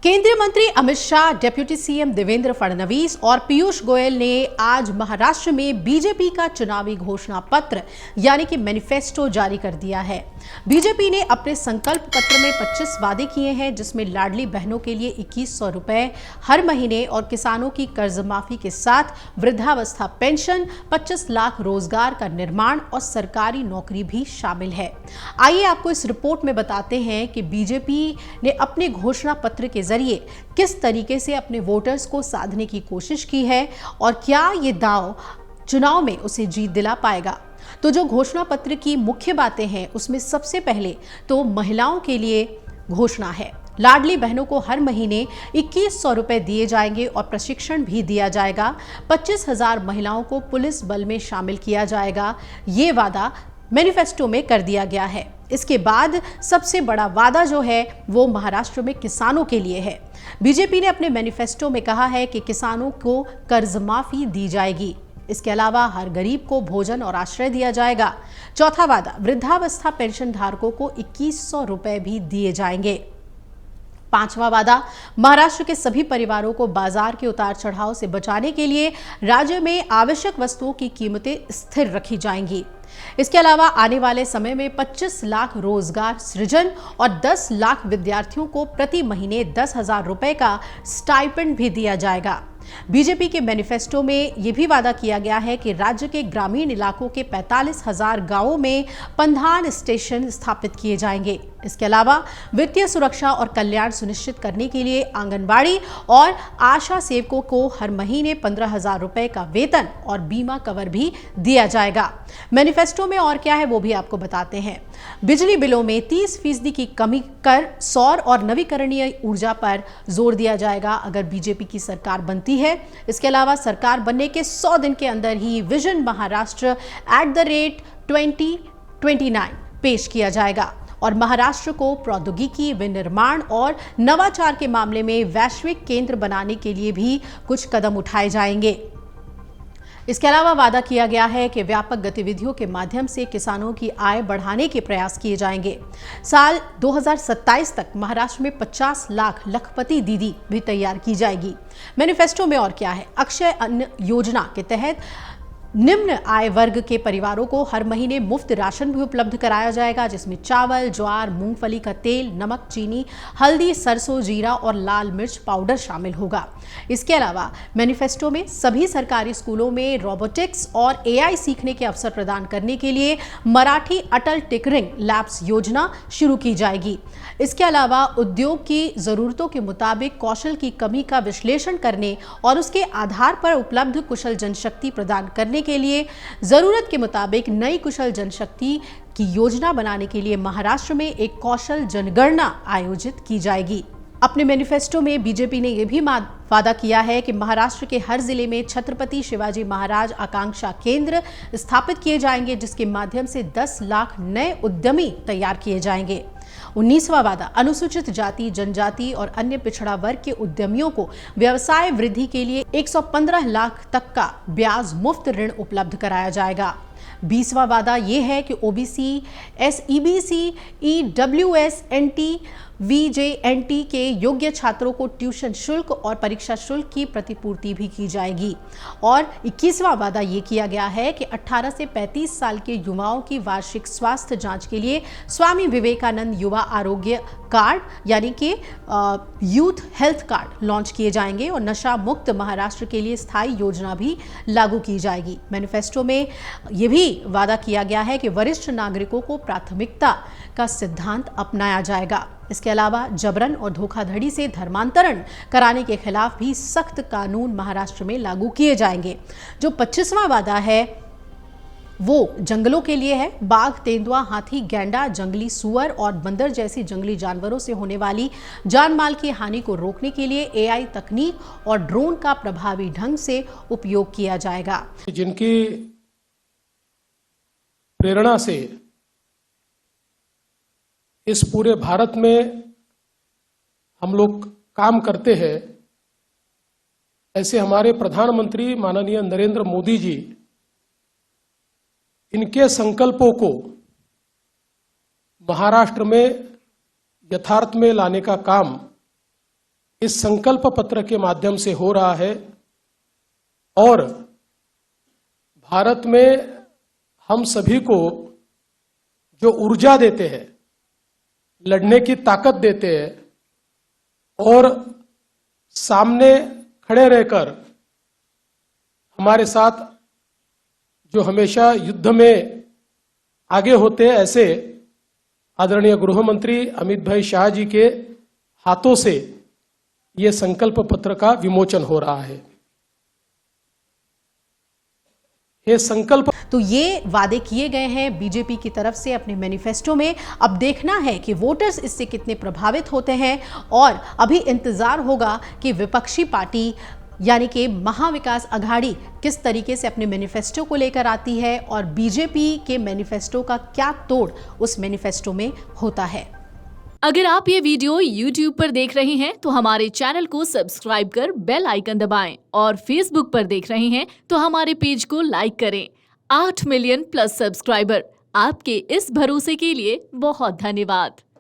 केंद्रीय मंत्री Amit Shah, deputy CM Devendra Fadnavis और पीयूष गोयल ने आज महाराष्ट्र में बीजेपी का चुनावी घोषणा पत्र यानी कि मैनिफेस्टो जारी कर दिया है। बीजेपी ने अपने संकल्प पत्र में 25 वादे किए हैं, जिसमें लाडली बहनों के लिए 2100 रुपए हर महीने और किसानों की कर्ज माफी के साथ वृद्धावस्था पेंशन, 25 लाख रोजगार का निर्माण और सरकारी नौकरी भी शामिल है। आइए आपको इस रिपोर्ट में बताते हैं कि बीजेपी ने अपने घोषणा पत्र के जरिए किस तरीके से अपने वोटर्स को साधने की कोशिश की है और क्या ये दांव चुनाव में उसे जीत दिला पाएगा। तो जो घोषणा पत्र की मुख्य बातें हैं उसमें सबसे पहले तो महिलाओं के लिए घोषणा है। लाडली बहनों को हर महीने 2100 रुपए दिए जाएंगे और प्रशिक्षण भी दिया जाएगा। 25,000 महिलाओं को पुलिस बल में शामिल किया जाएगा। ये वादा मैनिफेस्टो में कर दिया गया है। इसके बाद सबसे बड़ा वादा जो है वो महाराष्ट्र में किसानों के लिए है। बीजेपी ने अपने मैनिफेस्टो में कहा है कि किसानों को कर्ज माफी दी जाएगी। इसके अलावा हर गरीब को भोजन और आश्रय दिया जाएगा। चौथा वादा, वृद्धावस्था पेंशन धारकों को 2100 रुपए भी दिए जाएंगे। पांचवा वादा, महाराष्ट्र के सभी परिवारों को बाजार के उतार चढ़ाव से बचाने के लिए राज्य में आवश्यक वस्तुओं की कीमतें स्थिर रखी जाएंगी। इसके अलावा आने वाले समय में 25 लाख रोजगार सृजन और 10 लाख विद्यार्थियों को प्रति महीने 10,000 रुपए का स्टाइपेंड भी दिया जाएगा। बीजेपी के मैनिफेस्टो में यह भी वादा किया गया है कि राज्य के ग्रामीण इलाकों के 45,000 गांवों में पंधान स्टेशन स्थापित किए जाएंगे। इसके अलावा वित्तीय सुरक्षा और कल्याण सुनिश्चित करने के लिए आंगनबाड़ी और आशा सेवकों को हर महीने 15,000 रुपए का वेतन और बीमा कवर भी दिया जाएगा। मैनिफेस्टो में और क्या है वो भी आपको बताते हैं। बिजली बिलों में 30% की कमी कर सौर और नवीकरणीय ऊर्जा पर जोर दिया जाएगा अगर बीजेपी की सरकार बनती है। इसके अलावा सरकार बनने के 100 दिन के अंदर ही विजन महाराष्ट्र @2029 पेश किया जाएगा और महाराष्ट्र को प्रौद्योगिकी, विनिर्माण और नवाचार के मामले में वैश्विक केंद्र बनाने के लिए भी कुछ कदम उठाए जाएंगे। इसके अलावा वादा किया गया है कि व्यापक गतिविधियों के माध्यम से किसानों की आय बढ़ाने के प्रयास किए जाएंगे। साल 2027 तक महाराष्ट्र में 50 लाख लखपति दीदी भी तैयार की जाएगी। मैनिफेस्टो में और क्या है, अक्षय अन्न योजना के तहत निम्न आय वर्ग के परिवारों को हर महीने मुफ्त राशन भी उपलब्ध कराया जाएगा, जिसमें चावल, ज्वार, मूंगफली का तेल, नमक, चीनी, हल्दी, सरसों, जीरा और लाल मिर्च पाउडर शामिल होगा। इसके अलावा मैनिफेस्टो में सभी सरकारी स्कूलों में रोबोटिक्स और AI सीखने के अवसर प्रदान करने के लिए मराठी अटल टिकरिंग लैब्स योजना शुरू की जाएगी। इसके अलावा उद्योग की जरूरतों के मुताबिक कौशल की कमी का विश्लेषण करने और उसके आधार पर उपलब्ध कुशल जनशक्ति प्रदान करने के लिए जरूरत के मुताबिक नई कुशल जनशक्ति की योजना बनाने के लिए महाराष्ट्र में एक कौशल जनगणना आयोजित की जाएगी। अपने मैनिफेस्टो में बीजेपी ने यह भी वादा किया है कि महाराष्ट्र के हर जिले में छत्रपति शिवाजी महाराज आकांक्षा केंद्र स्थापित किए जाएंगे, जिसके माध्यम से 10 लाख नए उद्यमी तैयार किए जाएंगे। 19वां वादा, अनुसूचित जाति, जनजाति और अन्य पिछड़ा वर्ग के उद्यमियों को व्यवसाय वृद्धि के लिए 115 लाख तक का ब्याज मुफ्त ऋण उपलब्ध कराया जाएगा। 20वां वादा यह है कि OBC, SEBC, EWS, NT, VJNT के योग्य छात्रों को ट्यूशन शुल्क और परीक्षा शुल्क की प्रतिपूर्ति भी की जाएगी। और 21वां वादा ये किया गया है कि 18 से 35 साल के युवाओं की वार्षिक स्वास्थ्य जांच के लिए स्वामी विवेकानंद युवा आरोग्य कार्ड यानी कि यूथ हेल्थ कार्ड लॉन्च किए जाएंगे और नशा मुक्त महाराष्ट्र के लिए स्थायी योजना भी लागू की जाएगी। मैनिफेस्टो में यह भी वादा किया गया है कि वरिष्ठ नागरिकों को प्राथमिकता का सिद्धांत अपनाया जाएगा। इसके अलावा जबरन और धोखाधड़ी से धर्मांतरण कराने के खिलाफ भी सख्त कानून महाराष्ट्र में लागू किए जाएंगे। जो 25वां वादा है वो जंगलों के लिए है। बाघ, तेंदुआ, हाथी, गैंडा, जंगली सुअर और बंदर जैसी जंगली जानवरों से होने वाली जान माल की हानि को रोकने के लिए AI तकनीक और ड्रोन का प्रभावी ढंग से उपयोग किया जाएगा। जिनकी प्रेरणा से इस पूरे भारत में हम लोग काम करते हैं, ऐसे हमारे प्रधानमंत्री माननीय नरेंद्र मोदी जी, इनके संकल्पों को महाराष्ट्र में यथार्थ में लाने का काम इस संकल्प पत्र के माध्यम से हो रहा है और भारत में हम सभी को जो ऊर्जा देते हैं, लड़ने की ताकत देते हैं और सामने खड़े रहकर हमारे साथ जो हमेशा युद्ध में आगे होते हैं, ऐसे आदरणीय गृह मंत्री अमित भाई शाह जी के हाथों से ये संकल्प पत्र का विमोचन हो रहा है। ये संकल्प तो ये वादे किए गए हैं बीजेपी की तरफ से अपने मैनिफेस्टो में। अब देखना है कि वोटर्स इससे कितने प्रभावित होते हैं और अभी इंतजार होगा कि विपक्षी पार्टी यानी कि महाविकास अघाड़ी किस तरीके से अपने मैनिफेस्टो को लेकर आती है और बीजेपी के मैनिफेस्टो का क्या तोड़ उस मैनिफेस्टो में होता है। अगर आप ये वीडियो YouTube पर देख रहे हैं तो हमारे चैनल को सब्सक्राइब कर बेल आइकन दबाएं और Facebook पर देख रहे हैं तो हमारे पेज को लाइक करें। 8 मिलियन प्लस सब्सक्राइबर, आपके इस भरोसे के लिए बहुत धन्यवाद।